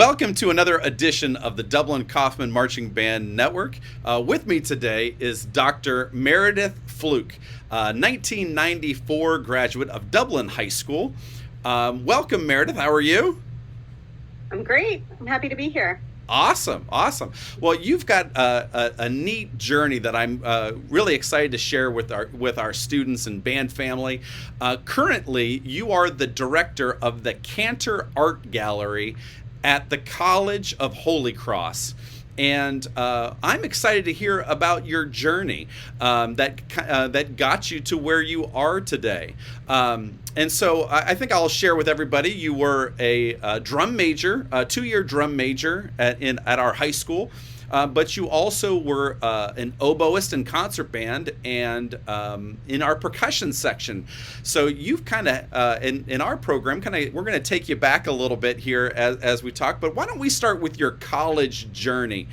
Welcome to another edition of the Dublin Coffman Marching Band Network. With me today is Dr. Meredith Fluke, 1994 graduate of Dublin High School. Welcome, Meredith. How are you? I'm great. I'm happy to be here. Awesome. Well, you've got a neat journey that I'm really excited to share with our students and band family. Currently, you are the director of the Cantor Art Gallery at the College of Holy Cross. And I'm excited to hear about your journey that got you to where you are today. And so I think I'll share with everybody, you were a drum major, a 2-year drum major at our high school. But you also were an oboist and concert band and in our percussion section. So you've kind of, in our program, we're going to take you back a little bit here as we talk. But why don't we start with your college journey?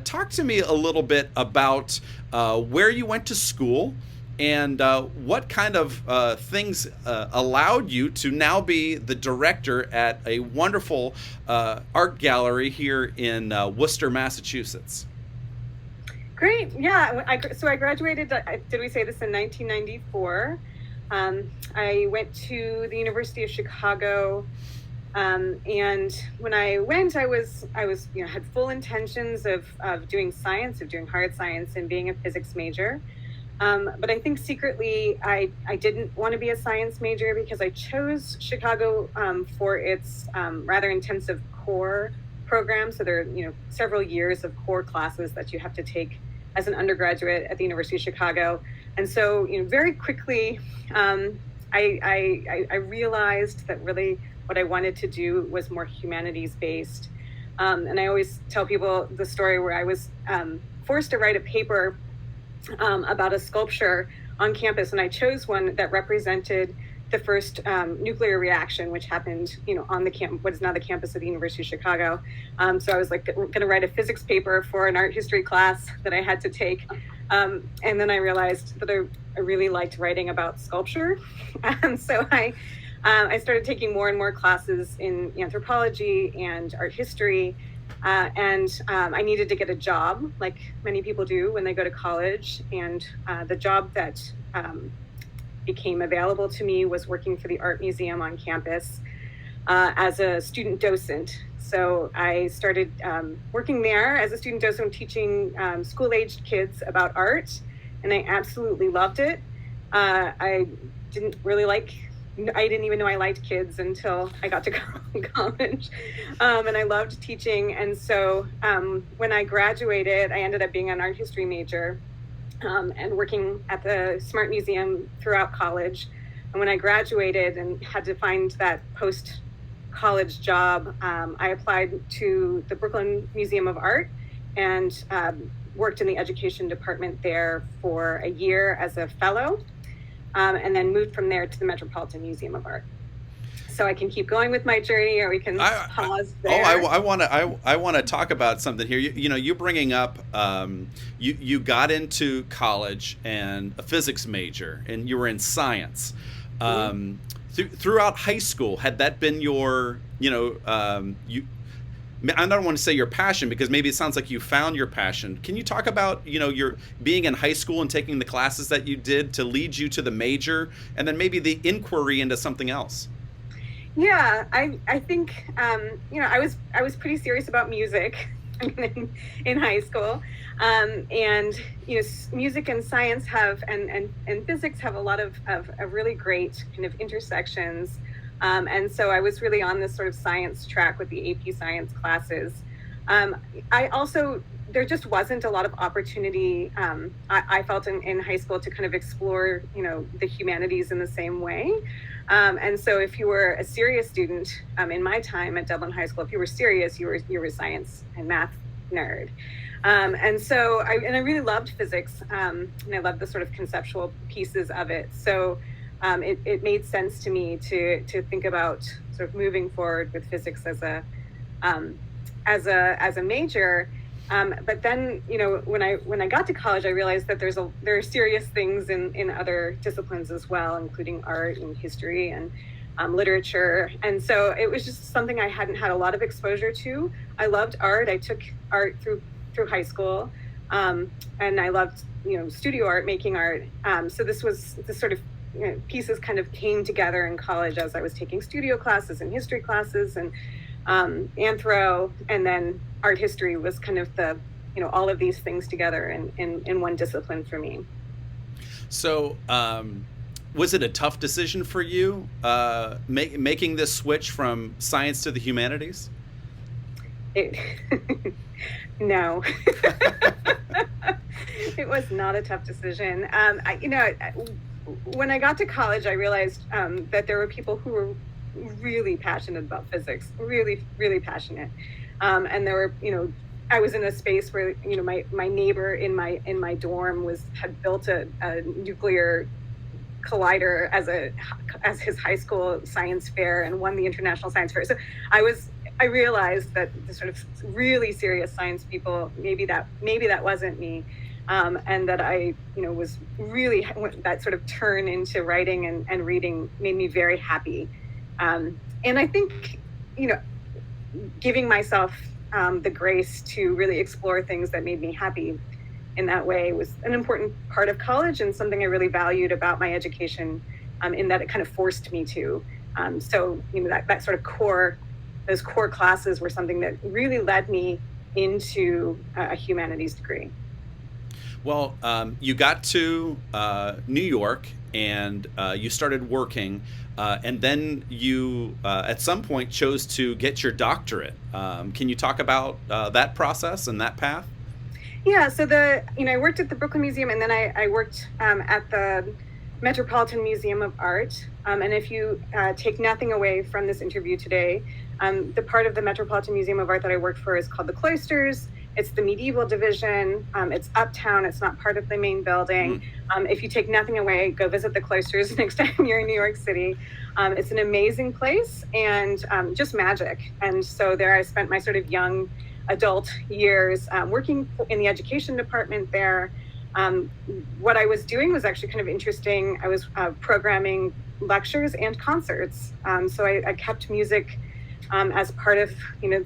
Talk to me a little bit about where you went to school and what kind of things allowed you to now be the director at a wonderful art gallery here in Worcester, Massachusetts. Great. Yeah. So I graduated, did we say this, in 1994. I went to the University of Chicago. And when I went, I was had full intentions of doing science, of doing hard science and being a physics major. But I think secretly I didn't want to be a science major because I chose Chicago for its rather intensive core program. So there are several years of core classes that you have to take as an undergraduate at the University of Chicago. And so very quickly I realized that really what I wanted to do was more humanities based. And I always tell people the story where I was forced to write a paper about a sculpture on campus, and I chose one that represented the first nuclear reaction, which happened, on what is now the campus of the University of Chicago. So I was going to write a physics paper for an art history class that I had to take, and then I realized that I really liked writing about sculpture, and so I started taking more and more classes in anthropology and art history. And I needed to get a job, like many people do when they go to college. And the job that became available to me was working for the art museum on campus as a student docent. So I started working there as a student docent, teaching school-aged kids about art, and I absolutely loved it. I didn't even know I liked kids until I got to college, and I loved teaching. And so when I graduated, I ended up being an art history major and working at the Smart Museum throughout college. And when I graduated and had to find that post-college job, I applied to the Brooklyn Museum of Art and worked in the education department there for a year as a fellow. And then moved from there to the Metropolitan Museum of Art. So I can keep going with my journey, or we can pause there. I want to talk about something here. You're bringing up you got into college and a physics major, and you were in science. Throughout high school, had that been your I don't want to say your passion, because maybe it sounds like you found your passion. Can you talk about, your being in high school and taking the classes that you did to lead you to the major, and then maybe the inquiry into something else? Yeah, I think, I was pretty serious about music in high school. And, music and science and physics have a lot of really great kind of intersections. And so I was really on this sort of science track with the AP science classes. There just wasn't a lot of opportunity, I felt in high school, to kind of explore, the humanities in the same way. And so if you were a serious student, in my time at Dublin High School, if you were serious, you were a science and math nerd. And so I really loved physics, and I loved the sort of conceptual pieces of it. So it made sense to me to think about sort of moving forward with physics as a major. But then, when I got to college, I realized that there are serious things in other disciplines as well, including art and history. And literature. And so it was just something I hadn't had a lot of exposure to. I loved art. I took art through high school. And I loved, studio art, making art. So this sort of pieces kind of came together in college as I was taking studio classes and history classes and anthro, and then art history was kind of the, all of these things together in one discipline for me. So, was it a tough decision for you, making this switch from science to the humanities? No. It was not a tough decision. When I got to college, I realized that there were people who were really passionate about physics, really, really passionate. And there were, I was in a space where, my neighbor in my dorm had built a nuclear collider as his high school science fair and won the international science fair. So I realized that the sort of really serious science people, maybe that wasn't me. And that I, was really, that sort of turn into writing and reading made me very happy. And I think, giving myself the grace to really explore things that made me happy in that way was an important part of college and something I really valued about my education, in that it kind of forced me to. So, that sort of those core classes were something that really led me into a humanities degree. Well, you got to New York and you started working, and then you, at some point, chose to get your doctorate. Can you talk about that process and that path? Yeah, so I worked at the Brooklyn Museum, and then I worked at the Metropolitan Museum of Art. And if you take nothing away from this interview today, the part of the Metropolitan Museum of Art that I worked for is called the Cloisters. It's the medieval division. It's uptown. It's not part of the main building. If you take nothing away, go visit the Cloisters next time you're in New York City. It's an amazing place and just magic. And so there I spent my sort of young adult years working in the education department there. What I was doing was actually kind of interesting. I was programming lectures and concerts. So I kept music as part of,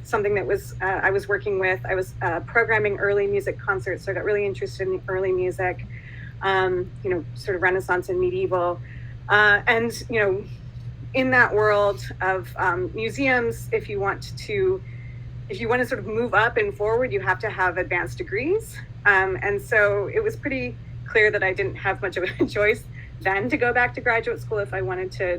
something that was, I was working with. I was programming early music concerts. So I got really interested in early music, sort of Renaissance and medieval. And in that world of museums, if you want to sort of move up and forward, you have to have advanced degrees. And so it was pretty clear that I didn't have much of a choice then to go back to graduate school if I wanted to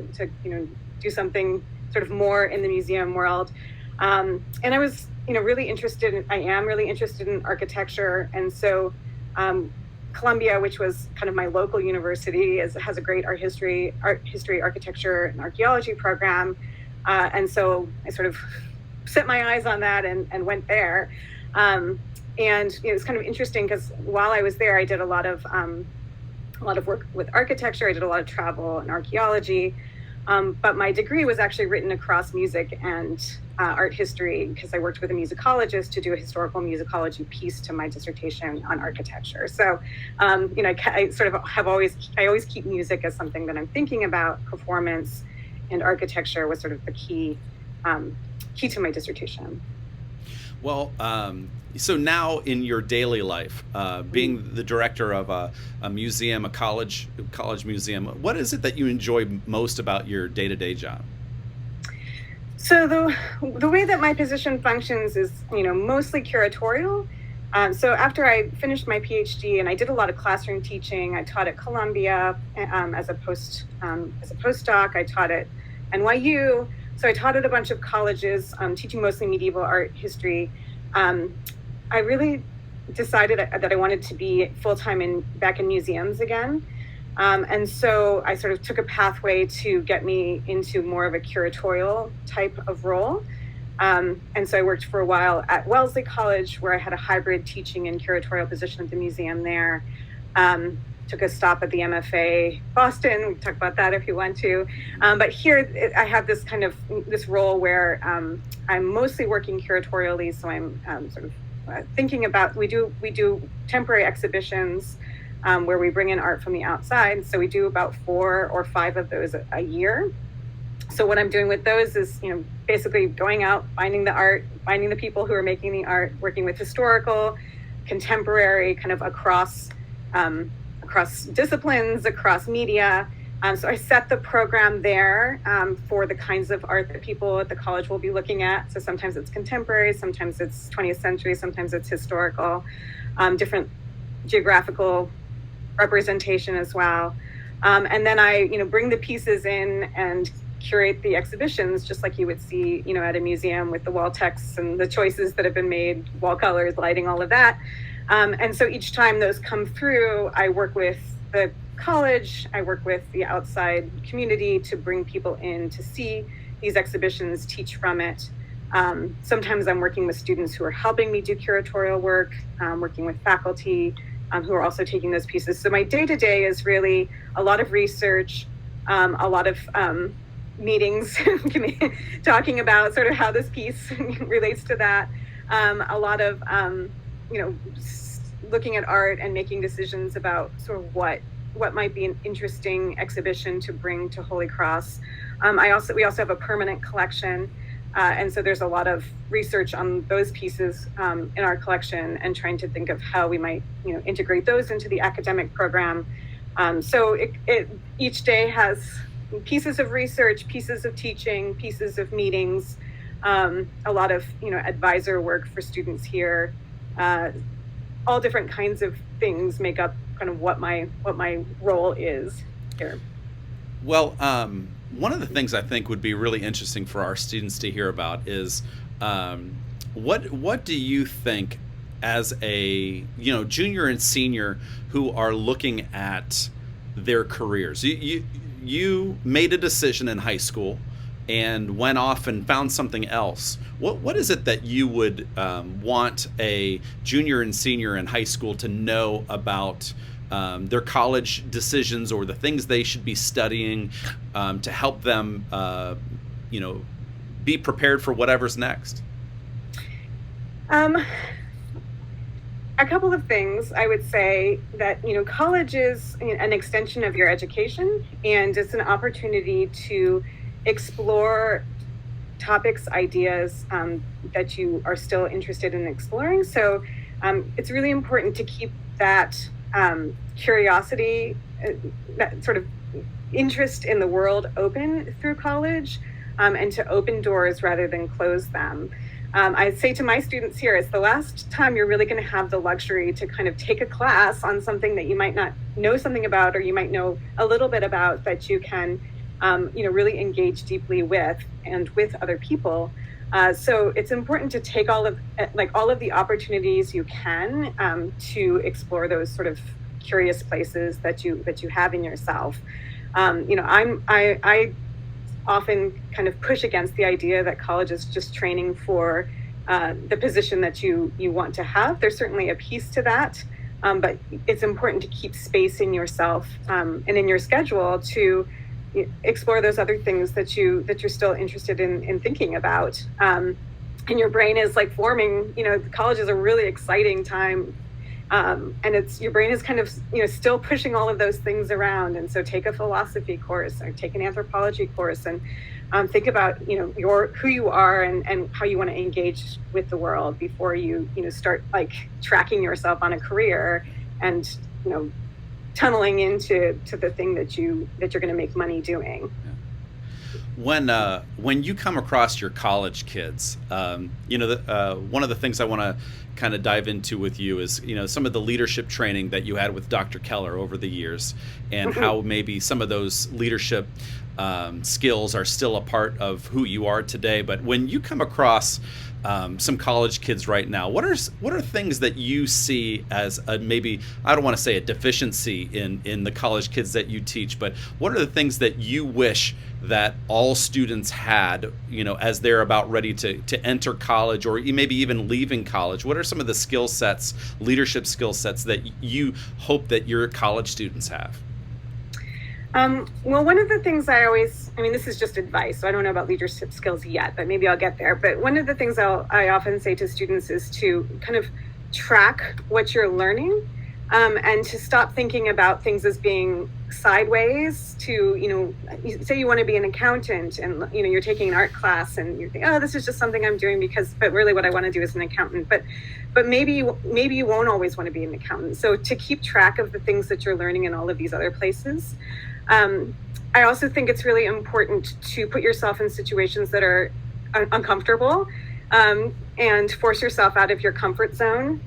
do something sort of more in the museum world. And I was, really interested I am really interested in architecture. And so Columbia, which was kind of my local university, has a great art history, architecture, and archaeology program. And so I sort of set my eyes on that and went there. And it was kind of interesting because while I was there, I did a lot of work with architecture. I did a lot of travel and archaeology. But my degree was actually written across music and art history because I worked with a musicologist to do a historical musicology piece to my dissertation on architecture. So, I sort of I always keep music as something that I'm thinking about. Performance and architecture was sort of the key to my dissertation. Well, so now in your daily life, being the director of a museum, a college museum, what is it that you enjoy most about your day-to-day job? So the way that my position functions is, mostly curatorial. So after I finished my PhD and I did a lot of classroom teaching, I taught at Columbia as a postdoc. I taught at NYU. So I taught at a bunch of colleges, teaching mostly medieval art history. I really decided that I wanted to be full-time back in museums again. And so I sort of took a pathway to get me into more of a curatorial type of role. And so I worked for a while at Wellesley College, where I had a hybrid teaching and curatorial position at the museum there. Took a stop at the MFA Boston. We can talk about that if you want to. But here I have this role where I'm mostly working curatorially. So I'm sort of thinking about, we do temporary exhibitions where we bring in art from the outside. So we do about 4 or 5 of those a year. So what I'm doing with those is, basically going out, finding the art, finding the people who are making the art, working with historical, contemporary, kind of across disciplines, across media. So I set the program there for the kinds of art that people at the college will be looking at. So sometimes it's contemporary, sometimes it's 20th century, sometimes it's historical, different geographical representation as well. And then I, bring the pieces in and curate the exhibitions, just like you would see, at a museum, with the wall texts and the choices that have been made, wall colors, lighting, all of that. And so each time those come through, I work with the college, I work with the outside community to bring people in to see these exhibitions, teach from it. Sometimes I'm working with students who are helping me do curatorial work, working with faculty who are also taking those pieces. So my day-to-day is really a lot of research, a lot of meetings, talking about sort of how this piece relates to that, a lot of, looking at art and making decisions about sort of what might be an interesting exhibition to bring to Holy Cross. We also have a permanent collection. And so there's a lot of research on those pieces in our collection, and trying to think of how we might, integrate those into the academic program. So each day has pieces of research, pieces of teaching, pieces of meetings, a lot of, advisor work for students here. All different kinds of things make up kind of what my role is here. Well, one of the things I think would be really interesting for our students to hear about is what do you think, as a junior and senior who are looking at their careers? You made a decision in high school and went off and found something else. What is it that you would want a junior and senior in high school to know about their college decisions, or the things they should be studying to help them, be prepared for whatever's next? A couple of things. I would say that, college is an extension of your education, and it's an opportunity to explore topics, ideas that you are still interested in exploring. So it's really important to keep that curiosity, that sort of interest in the world open through college, and to open doors rather than close them. I say to my students here, it's the last time you're really going to have the luxury to kind of take a class on something that you might not know something about, or you might know a little bit about, that you can really engage deeply with, and with other people. So it's important to take all of the opportunities you can to explore those sort of curious places that you have in yourself. I often kind of push against the idea that college is just training for the position that you want to have. There's certainly a piece to that, but it's important to keep space in yourself and in your schedule to explore those other things that you're still interested in thinking about. And your brain is like forming. College is a really exciting time. And your brain is kind of, still pushing all of those things around. And so take a philosophy course, or take an anthropology course, and think about, who you are and how you want to engage with the world before you, start like tracking yourself on a career and, tunneling into the thing that you're going to make money doing. When you come across your college kids, one of the things I want to kind of dive into with you is, some of the leadership training that you had with Dr. Keller over the years, and how maybe some of those leadership skills are still a part of who you are today. But when you come across some college kids right now, what are things that you see as maybe, I don't want to say a deficiency in the college kids that you teach, but what are the things that you wish that all students had, as they're about ready to enter college, or maybe even leaving college? What are some of the skill sets, leadership skill sets, that you hope that your college students have? Well, one of the things this is just advice, so I don't know about leadership skills yet, but maybe I'll get there. But one of the things I often say to students is to kind of track what you're learning, and to stop thinking about things as being sideways to, say you want to be an accountant and, you're taking an art class and you think, oh, this is just something I'm doing but really what I want to do is an accountant. But maybe you won't always want to be an accountant. So to keep track of the things that you're learning in all of these other places. I also think it's really important to put yourself in situations that are uncomfortable, and force yourself out of your comfort zone.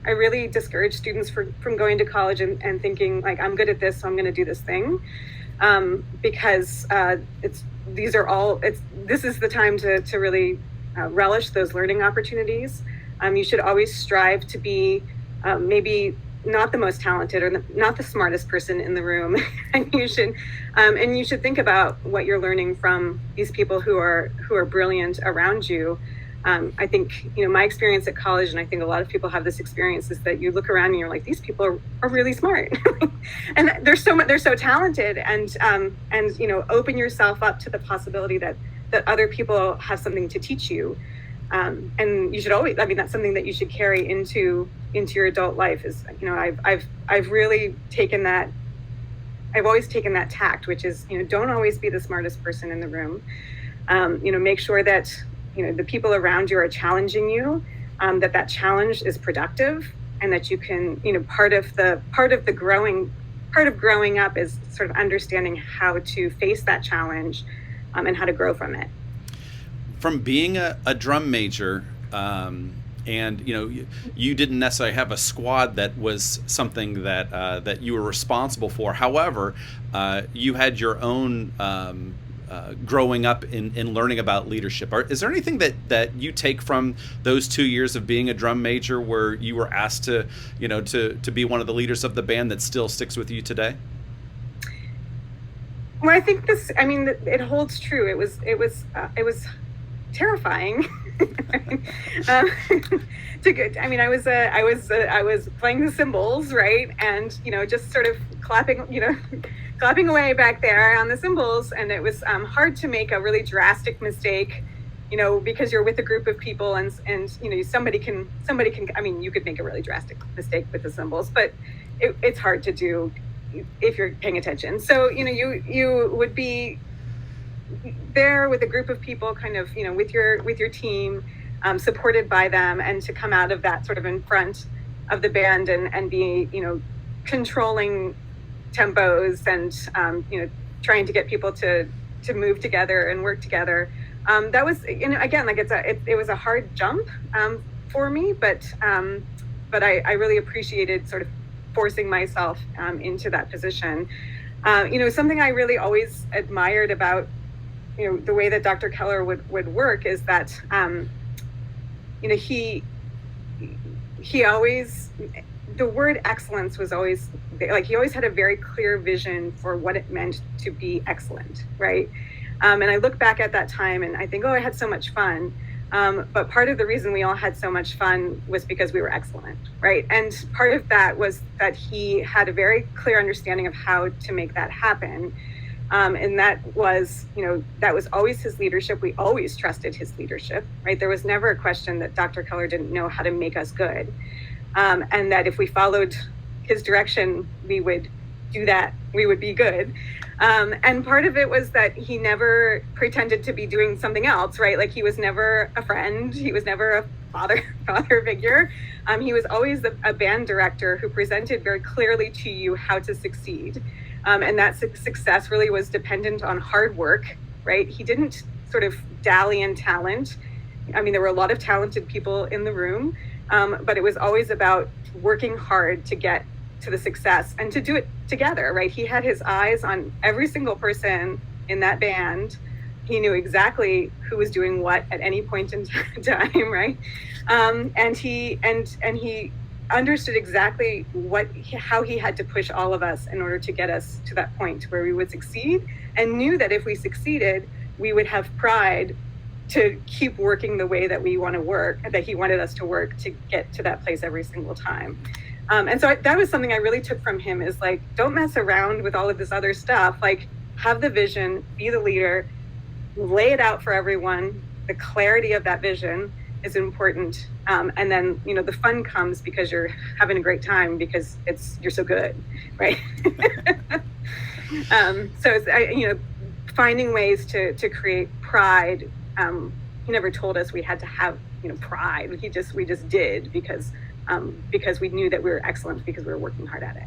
I really discourage students from going to college and thinking like, I'm good at this, so I'm going to do this thing, because this is the time to really relish those learning opportunities. You should always strive to be maybe not the most talented or not the smartest person in the room, and you should think about what you're learning from these people who are brilliant around you. I think, my experience at college, and I think a lot of people have this experience, is that you look around and you're like, these people are really smart, and they're so talented, and open yourself up to the possibility that other people have something to teach you, and you should always. I mean, that's something that you should carry into your adult life. Is I've really taken that. I've always taken that tact, which is don't always be the smartest person in the room. Make sure that the people around you are challenging you, that challenge is productive, and that you can, part of growing up is sort of understanding how to face that challenge, and how to grow from it. From being a drum major, and you didn't necessarily have a squad that was something that you were responsible for. However, you had your own growing up in learning about leadership. Is there anything that you take from those 2 years of being a drum major where you were asked to be one of the leaders of the band that still sticks with you today? Well, I think it holds true. It was terrifying. I was playing the cymbals, right, and just sort of clapping away back there on the cymbals, and it was hard to make a really drastic mistake, because you're with a group of people, and somebody can. I mean, you could make a really drastic mistake with the cymbals, but it's hard to do if you're paying attention. So you would be there with a group of people, kind of with your team, supported by them, and to come out of that sort of in front of the band and be controlling tempos and trying to get people to move together and work together. That was again, like it was a hard jump for me, but I really appreciated sort of forcing myself into that position. Something I really always admired about the way that Dr. Keller would work is that he always, the word excellence was always like, he always had a very clear vision for what it meant to be excellent, right? And I look back at that time and I think, I had so much fun. But part of the reason we all had so much fun was because we were excellent, right? And part of that was that he had a very clear understanding of how to make that happen. And that was always his leadership. We always trusted his leadership, right? There was never a question that Dr. Keller didn't know how to make us good. And that if we followed his direction, we would do that, we would be good. And part of it was that he never pretended to be doing something else, right? Like, he was never a friend. He was never a father figure. He was always a band director who presented very clearly to you how to succeed. And that success really was dependent on hard work, right? He didn't sort of dally in talent. I mean, there were a lot of talented people in the room, but it was always about working hard to get to the success and to do it together, right? He had his eyes on every single person in that band. He knew exactly who was doing what at any point in time, right? And he understood exactly how he had to push all of us in order to get us to that point where we would succeed, and knew that if we succeeded, we would have pride to keep working the way that we want to work, that he wanted us to work to get to that place every single time. And so that was something I really took from him, is like, don't mess around with all of this other stuff. Like, have the vision, be the leader, lay it out for everyone, the clarity of that vision, is important. And then, the fun comes because you're having a great time because you're so good, right? So it's, finding ways to create pride. He never told us we had to have, pride. We just did because we knew that we were excellent because we were working hard at it.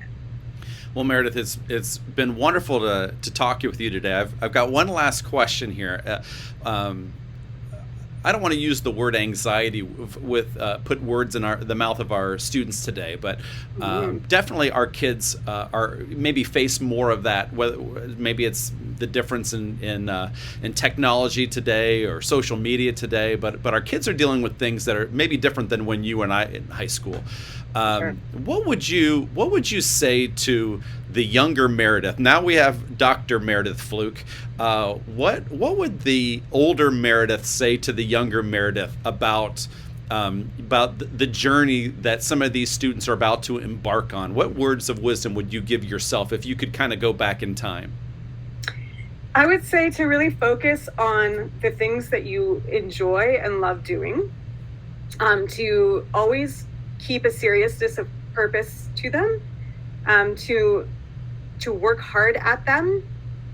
Well, Meredith, it's been wonderful to talk with you today. I've got one last question here. I don't want to use the word anxiety put words in the mouth of our students today, but definitely our kids are maybe face more of that. Whether maybe it's the difference in technology today or social media today, but our kids are dealing with things that are maybe different than when you and I in high school. Sure. What would you say to the younger Meredith? Now we have Dr. Meredith Fluke. What would the older Meredith say to the younger Meredith about the journey that some of these students are about to embark on? What words of wisdom would you give yourself if you could kind of go back in time? I would say to really focus on the things that you enjoy and love doing, to always keep a seriousness of purpose to them, to work hard at them,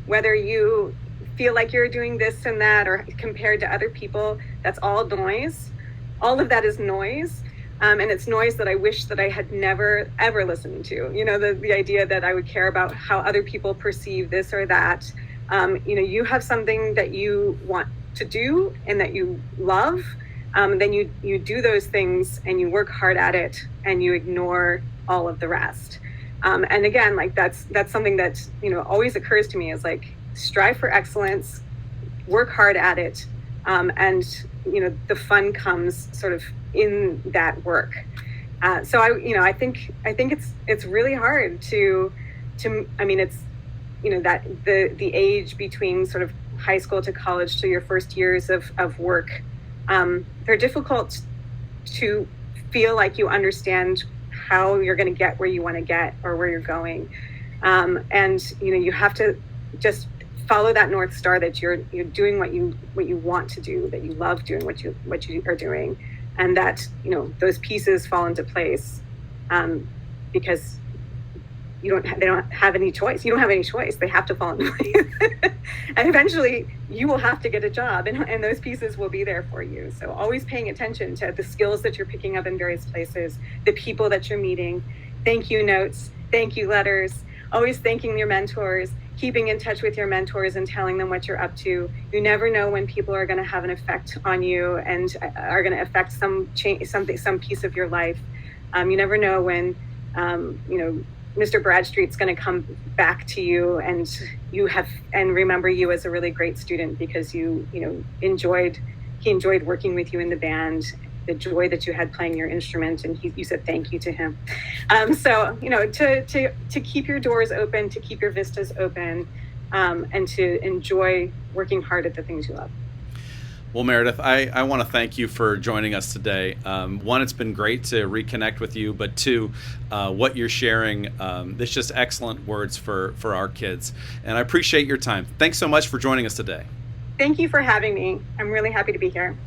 whether you feel like you're doing this and that or compared to other people. That's all noise. All of that is noise. And it's noise that I wish that I had never, ever listened to. The idea that I would care about how other people perceive this or that. You have something that you want to do and that you love. Then you do those things and you work hard at it and you ignore all of the rest. And again, like that's something that, always occurs to me is like, strive for excellence, work hard at it. And the fun comes sort of in that work. So I think it's really hard to, it's, that the age between sort of high school to college to your first years of work, they're difficult to feel like you understand how you're going to get where you want to get or where you're going. And you have to just follow that North Star that you're doing what you want to do, that you love doing what you are doing, and that those pieces fall into place because they don't have any choice. You don't have any choice. They have to fall into place. And eventually you will have to get a job and those pieces will be there for you. So always paying attention to the skills that you're picking up in various places, the people that you're meeting, thank you notes, thank you letters, always thanking your mentors, keeping in touch with your mentors and telling them what you're up to. You never know when people are going to have an effect on you and are going to affect some piece of your life. You never know when, Mr. Bradstreet's going to come back to you and remember you as a really great student because he enjoyed working with you in the band, the joy that you had playing your instrument, and you said thank you to him. So to keep your doors open, to keep your vistas open, and to enjoy working hard at the things you love. Well, Meredith, I want to thank you for joining us today. One, it's been great to reconnect with you, but two, what you're sharing, it's just excellent words for our kids. And I appreciate your time. Thanks so much for joining us today. Thank you for having me. I'm really happy to be here.